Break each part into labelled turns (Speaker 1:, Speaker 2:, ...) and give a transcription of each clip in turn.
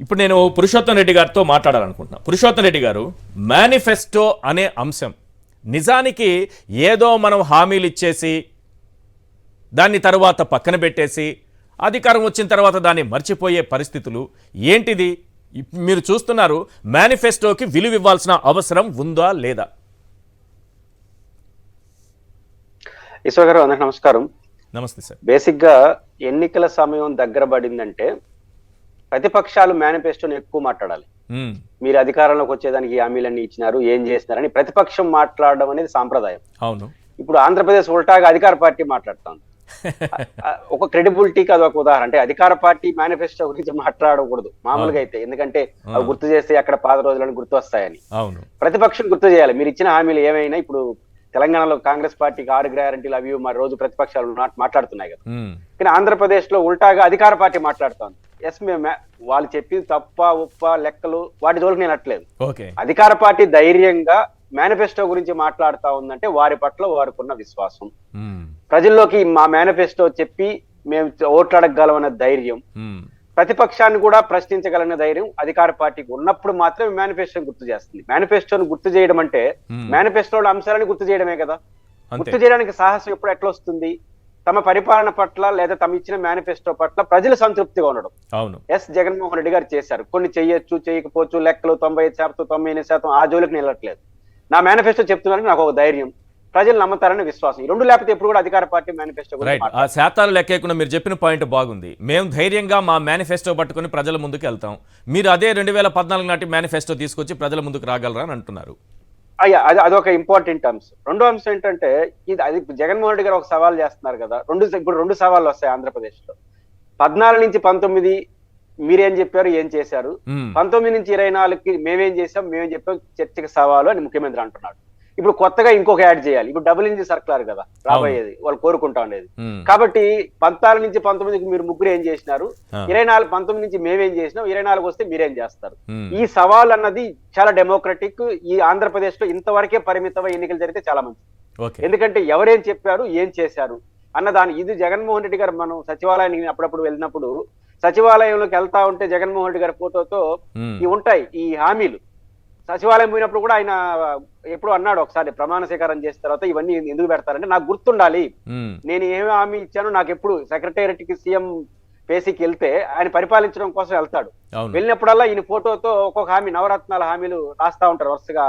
Speaker 1: ఇప్పుడు నేను పురుషోత్తం రెడ్డి గారితో మాట్లాడాలనుకుంటున్నా. పురుషోత్తం రెడ్డి గారు, మేనిఫెస్టో అనే అంశం నిజానికి ఏదో మనం హామీలు ఇచ్చేసి దాన్ని తర్వాత పక్కన పెట్టేసి అధికారం వచ్చిన తర్వాత దాన్ని మర్చిపోయే పరిస్థితులు ఏంటిది? మీరు చూస్తున్నారు, మేనిఫెస్టోకి విలువ ఇవ్వాల్సిన అవసరం ఉందా లేదా?
Speaker 2: ఈశ్వర్ గారు, అందరికి నమస్కారం.
Speaker 1: నమస్తే సార్.
Speaker 2: బేసిక్ గా ఎన్నికల సమయం దగ్గర పడిందంటే ప్రతిపక్షాలు మేనిఫెస్టోని ఎక్కువ మాట్లాడాలి. మీరు అధికారంలోకి వచ్చేదానికి హామీలన్నీ ఇచ్చినారు, ఏం చేసినారని ప్రతిపక్షం మాట్లాడడం అనేది సాంప్రదాయం.
Speaker 1: అవును.
Speaker 2: ఇప్పుడు ఆంధ్రప్రదేశ్ ఉల్టాగా అధికార పార్టీ మాట్లాడుతోంది. ఒక క్రెడిబిలిటీకి అదొక ఉదాహరణ. అంటే అధికార పార్టీ మేనిఫెస్టో గురించి మాట్లాడకూడదు మామూలుగా అయితే, ఎందుకంటే అవి గుర్తు చేస్తే అక్కడ పాత రోజులను గుర్తు వస్తాయని. ప్రతిపక్షం గుర్తు చేయాలి మీరు ఇచ్చిన హామీలు ఏమైనా. ఇప్పుడు తెలంగాణలో కాంగ్రెస్ పార్టీకి 6 గ్యారంటీలు అవి మరి రోజు ప్రతిపక్షాలు మాట్లాడుతున్నాయి కదా. కానీ ఆంధ్రప్రదేశ్ లో ఉల్టాగా అధికార పార్టీ మాట్లాడుతోంది. ఎస్, మేము వాళ్ళు చెప్పింది తప్ప ఉప్ప లెక్కలు వాటి జోలికి నేను అట్లేదు. అధికార పార్టీ ధైర్యంగా మేనిఫెస్టో గురించి మాట్లాడుతా ఉందంటే వారి పట్ల వారికి ఉన్న విశ్వాసం, ప్రజల్లోకి మా మేనిఫెస్టో చెప్పి మేము ఓట్లాడగలమన్న ధైర్యం, ప్రతిపక్షాన్ని కూడా ప్రశ్నించగలన ధైర్యం అధికార పార్టీకి ఉన్నప్పుడు మాత్రమే మేనిఫెస్టోని గుర్తు చేస్తుంది. మేనిఫెస్టోని గుర్తు చేయడం అంటే మేనిఫెస్టోలో అంశాలని గుర్తు చేయడమే కదా. గుర్తు చేయడానికి సాహసం ఎప్పుడు ఎట్లా వస్తుంది? తమ పరిపాలన పట్ల లేదా తమ ఇచ్చిన మేనిఫెస్టో పట్ల ప్రజలు సంతృప్తిగా ఉండడం. ఎస్, జగన్మోహన్ రెడ్డి గారు చేశారు. కొన్ని చెయ్యొచ్చు, చేయకపోవచ్చు, లెక్కలు 95%, 98% ఆ జోలికి నిలట్లేదు. నా మేనిఫెస్టో చెప్తున్నారని నాకు ఒక ధైర్యం, ప్రజలు నమ్ముతారని విశ్వాసం. ఈ రెండు లేకపోతే ఎప్పుడు కూడా అధికార పార్టీ మేనిఫెస్టో
Speaker 1: ఆ శాతాలు లెక్కకుండా మీరు చెప్పిన పాయింట్ బాగుంది. మేము ధైర్యంగా మా మేనిఫెస్టో పట్టుకుని ప్రజల ముందుకు వెళ్తాం. మీరు అదే 2014 నాటి మేనిఫెస్టో తీసుకొచ్చి ప్రజల ముందుకు రాగలరా అని అంటున్నారు.
Speaker 2: అయ్యా, అదొక ఇంపార్టెంట్ అంశం. రెండో అంశం ఏంటంటే అది జగన్మోహన్ రెడ్డి గారు ఒక సవాల్ చేస్తున్నారు కదా. ఇప్పుడు రెండు సవాళ్ళు వస్తాయి ఆంధ్రప్రదేశ్ లో. 14 నుంచి 19 మీరేం చెప్పారు, ఏం చేశారు, 19 నుంచి 24కి మేమేం చేసాం, మేమేం చెప్పాం, చర్చకి సవాలు అని ముఖ్యమంత్రి అంటున్నాడు. ఇప్పుడు కొత్తగా ఇంకొక యాడ్ చేయాలి. ఇప్పుడు డబుల్ ఇంజిన్ సర్కులర్ కదా రాబోయేది, వాళ్ళు కోరుకుంటా ఉండేది. కాబట్టి 14 నుంచి 19కి మీరు ముగ్గురు ఏం చేసినారు, 19 నుంచి మేమేం చేసినాం, 24 వస్తే మీరేం చేస్తారు. ఈ సవాల్ అన్నది చాలా డెమోక్రటిక్. ఈ ఆంధ్రప్రదేశ్ లో ఇంతవరకే పరిమితమై ఎన్నికలు జరిగితే చాలా మంచిది. ఎందుకంటే ఎవరేం చెప్పారు, ఏం చేశారు అన్నదాని ఇది జగన్మోహన్ రెడ్డి గారు, మనం సచివాలయానికి అప్పుడప్పుడు వెళ్ళినప్పుడు సచివాలయంలోకి వెళ్తా ఉంటే జగన్మోహన్ రెడ్డి గారి ఫోటోతో ఇవి ఉంటాయి ఈ హామీలు. సచివాలయం పోయినప్పుడు కూడా ఆయన ఎప్పుడు అన్నాడు, ఒకసారి ప్రమాణ స్వీకారం చేసిన తర్వాత ఇవన్నీ ఎందుకు పెడతారంటే నాకు గుర్తుండాలి, నేను ఏమి హామీ ఇచ్చానో నాకు ఎప్పుడు సెక్రటేరియట్ కి సీఎం పేసీకి వెళ్తే ఆయన పరిపాలించడం కోసం వెళ్తాడు. వెళ్ళినప్పుడల్లా ఈయన ఫోటోతో ఒక్కొక్క హామీ, నవరత్నాల హామీలు రాస్తా ఉంటారు వరుసగా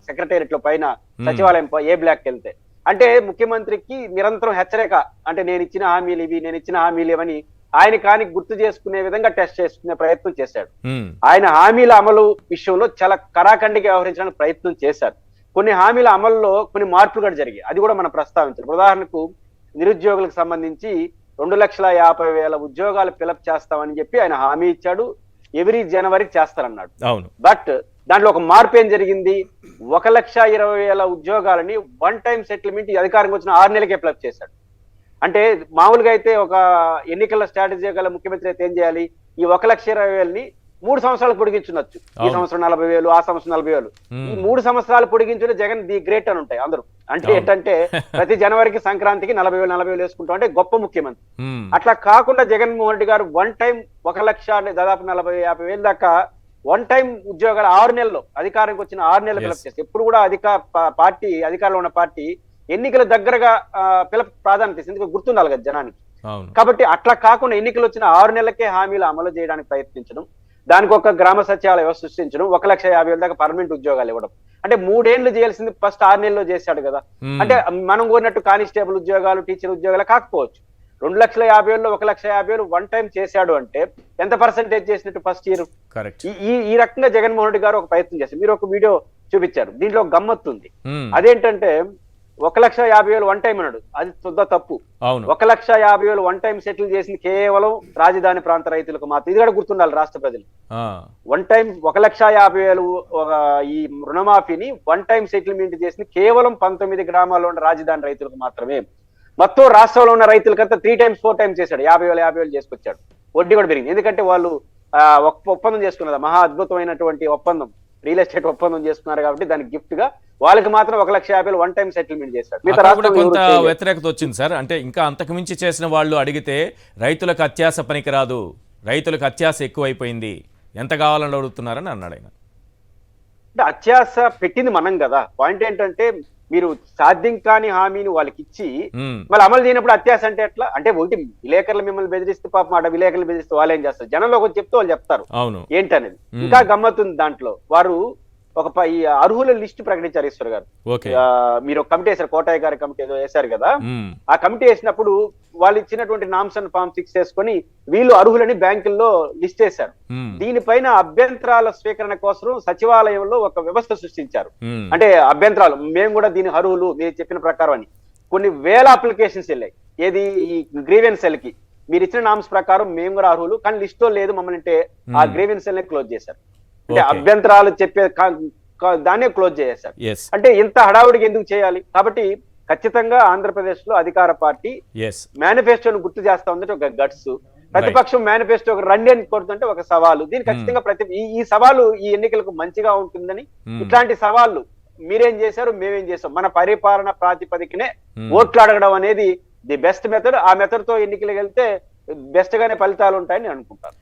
Speaker 2: సెక్రటేరియట్ లో పైన సచివాలయం ఏ బ్లాక్ వెళ్తే. అంటే ముఖ్యమంత్రికి నిరంతరం హెచ్చరిక, అంటే నేను ఇచ్చిన హామీలు ఇవి, నేను ఇచ్చిన హామీలు ఇవని ఆయన కానీ గుర్తు చేసుకునే విధంగా టెస్ట్ చేసుకునే ప్రయత్నం చేశాడు. ఆయన హామీల అమలు విషయంలో చాలా కరాఖండిగా వ్యవహరించడానికి ప్రయత్నం చేశారు. కొన్ని హామీల అమలులో కొన్ని మార్పులు కూడా జరిగాయి, అది కూడా మనం ప్రస్తావించాలి. ఉదాహరణకు నిరుద్యోగులకు సంబంధించి 2,50,000 ఉద్యోగాలు ఫిలప్ చేస్తామని చెప్పి ఆయన హామీ ఇచ్చాడు. ఎవ్రీ జనవరికి చేస్తారన్నాడు. బట్ దాంట్లో ఒక మార్పు ఏం జరిగింది, 1,20,000 ఉద్యోగాలని వన్ టైం సెటిల్మెంట్ అధికారం వచ్చిన 6 నెలలకే ఫిలప్ చేశాడు. అంటే మామూలుగా అయితే ఒక ఎన్నికల స్ట్రాటజీ గల ముఖ్యమంత్రి అయితే ఏం చేయాలి, ఈ 1,20,000ని 3 సంవత్సరాలు పొడిగించున్నచ్చు. ఈ సంవత్సరం 40,000, ఆ సంవత్సరం 40,000. ఈ 3 సంవత్సరాలు పొడిగించున్న జగన్ ది గ్రేట్ అని ఉంటాయి అందరూ. అంటే ఏంటంటే ప్రతి జనవరికి సంక్రాంతికి 40,000 వేసుకుంటాం అంటే గొప్ప ముఖ్యమంత్రి. అట్లా కాకుండా జగన్మోహన్ రెడ్డి గారు వన్ టైం 1,00,000 దాదాపు 40,000-50,000 దాకా వన్ టైం ఉద్యోగాలు 6 నెలల్లో అధికారానికి వచ్చిన 6 నెలలు ఫిలప్ చేస్తే ఎప్పుడు కూడా పార్టీ అధికారంలో ఉన్న పార్టీ ఎన్నికల దగ్గరగా ప్రాధాన్యత ఇస్తుంది, ఎందుకంటే గుర్తుండాలి కదా జనానికి. కాబట్టి అట్లా కాకుండా ఎన్నికలు వచ్చిన 6 నెలలకే హామీలు అమలు చేయడానికి ప్రయత్నించడం, దానికి ఒక గ్రామ సచివాలయ వ్యవస్థ సృష్టించడం, 1,50,000 దాకా పర్మనెంట్ ఉద్యోగాలు ఇవ్వడం. అంటే 3 ఏళ్లు చేయాల్సింది ఫస్ట్ 6 నెలల్లో చేశాడు కదా. అంటే మనం కోరినట్టు కానిస్టేబుల్ ఉద్యోగాలు, టీచర్ ఉద్యోగాలు కాకపోవచ్చు. 2,50,000లో 1,50,000 వన్ టైం చేశాడు అంటే ఎంత పర్సెంటేజ్ చేసినట్టు ఫస్ట్ ఇయర్. ఈ రకంగా జగన్మోహన్ రెడ్డి గారు ఒక ప్రయత్నం చేశారు. మీరు ఒక వీడియో చూపించారు, దీంట్లో ఒక గమ్మత్తు ఉంది. అదేంటంటే 1,50,000 వన్ టైం అన్నాడు, అది శుద్ధ తప్పు. 1,50,000 వన్ టైం సెటిల్ చేసింది కేవలం రాజధాని ప్రాంత రైతులకు మాత్రం. ఇది కూడా గుర్తుండాలి రాష్ట్ర ప్రజలు. వన్ టైం 1,50,000 ఈ రుణమాఫీని వన్ టైం సెటిల్మెంట్ చేసింది కేవలం 19 గ్రామాల్లో ఉన్న రాజధాని రైతులకు మాత్రమే. మొత్తం రాష్ట్రంలో ఉన్న రైతులకంతా 3 times 4 times చేశాడు. 50,000 చేసుకొచ్చాడు. వడ్డీ కూడా పెరిగింది, ఎందుకంటే వాళ్ళు ఒప్పందం చేసుకున్నది, మహా అద్భుతమైనటువంటి ఒప్పందం, రియల్ ఎస్టేట్ ఒప్పందం చేసుకున్నారు కాబట్టి దానికి గిఫ్ట్ గా వాళ్ళకి మాత్రం 1,50,000 వన్ టైం సెటిల్మెంట్ చేశారు.
Speaker 1: కొంత వ్యతిరేకత వచ్చింది సార్. అంటే ఇంకా అంతకు మించి చేసిన వాళ్ళు అడిగితే రైతులకు అత్యాశ పనికిరాదు, రైతులకు అత్యాశ ఎక్కువైపోయింది, ఎంత కావాలని అడుగుతున్నారని అన్నాడు ఆయన.
Speaker 2: అంటే అత్యాశ పెట్టింది మనం కదా. పాయింట్ ఏంటంటే మీరు సాధ్యం కాని హామీని వాళ్ళకి ఇచ్చి
Speaker 1: ఉమ్,
Speaker 2: మళ్ళీ అమలు చేయనప్పుడు అత్యాశ అంటే ఎట్లా? అంటే ఒకటి విలేకరులు మిమ్మల్ని బెదిరిస్తే పాపం ఆడ విలేకరులు బెదిరిస్తే వాళ్ళు ఏం చేస్తారు? జనంలో ఒకటి చెప్తే వాళ్ళు చెప్తారు
Speaker 1: అవును.
Speaker 2: ఏంటనేది. ఇంకా గమ్మత్తుంది దాంట్లో. వారు ఈ అర్హుల లిస్ట్ ప్రకటించారు ఈశ్వర్ గారు.
Speaker 1: ఓకే.
Speaker 2: మీరు ఒక కమిటీ వేశారు, కోటాయి గారి కమిటీ ఏదో వేశారు కదా.
Speaker 1: ఉమ్,
Speaker 2: ఆ కమిటీ వేసినప్పుడు వాళ్ళు ఇచ్చినటువంటి నామ్స్ అండ్ ఫామ్ ఫిక్స్ చేసుకొని వీళ్ళు అర్హులని బ్యాంకుల్లో లిస్ట్ చేశారు.
Speaker 1: ఉమ్,
Speaker 2: దీనిపైన అభ్యంతరాల స్వీకరణ కోసం సచివాలయంలో ఒక వ్యవస్థ సృష్టించారు.
Speaker 1: ఉమ్,
Speaker 2: అంటే అభ్యంతరాలు మేము కూడా దీని అర్హులు మీరు చెప్పిన ప్రకారం అని కొన్ని వేల అప్లికేషన్స్ వెళ్ళాయి. ఏది ఈ గ్రీవెన్స్ సెల్ కి మీరు ఇచ్చిన నామ్స్ ప్రకారం మేము కూడా అర్హులు కానీ లిస్ట్ లో లేదు మమ్మల్ని అంటే ఆ గ్రీవెన్స్ సెల్ ని క్లోజ్ చేశారు. అంటే
Speaker 1: Okay.
Speaker 2: అభ్యంతరాలు చెప్పే దాన్నే క్లోజ్ చేశారు.
Speaker 1: yes,
Speaker 2: అంటే ఇంత హడావుడికి ఎందుకు చేయాలి? కాబట్టి ఖచ్చితంగా ఆంధ్రప్రదేశ్ లో అధికార పార్టీ
Speaker 1: yes,
Speaker 2: మేనిఫెస్టోను గుర్తు చేస్తా ఉందంటే ఒక గట్స్, ప్రతిపక్షం మేనిఫెస్టో ఒక రండి అని కోరుతుంటే ఒక సవాలు. దీని ఖచ్చితంగా ఈ సవాలు ఈ ఎన్నికలకు మంచిగా ఉంటుందని ఇట్లాంటి సవాళ్ళు మీరేం చేశారు మేమేం చేసాం మన పరిపాలన ప్రాతిపదికనే ఓట్లు అడగడం అనేది ది బెస్ట్ మెథడ్. ఆ మెథడ్ తో ఎన్నికలకు వెళ్తే బెస్ట్ గానే ఫలితాలు ఉంటాయని అనుకుంటాను.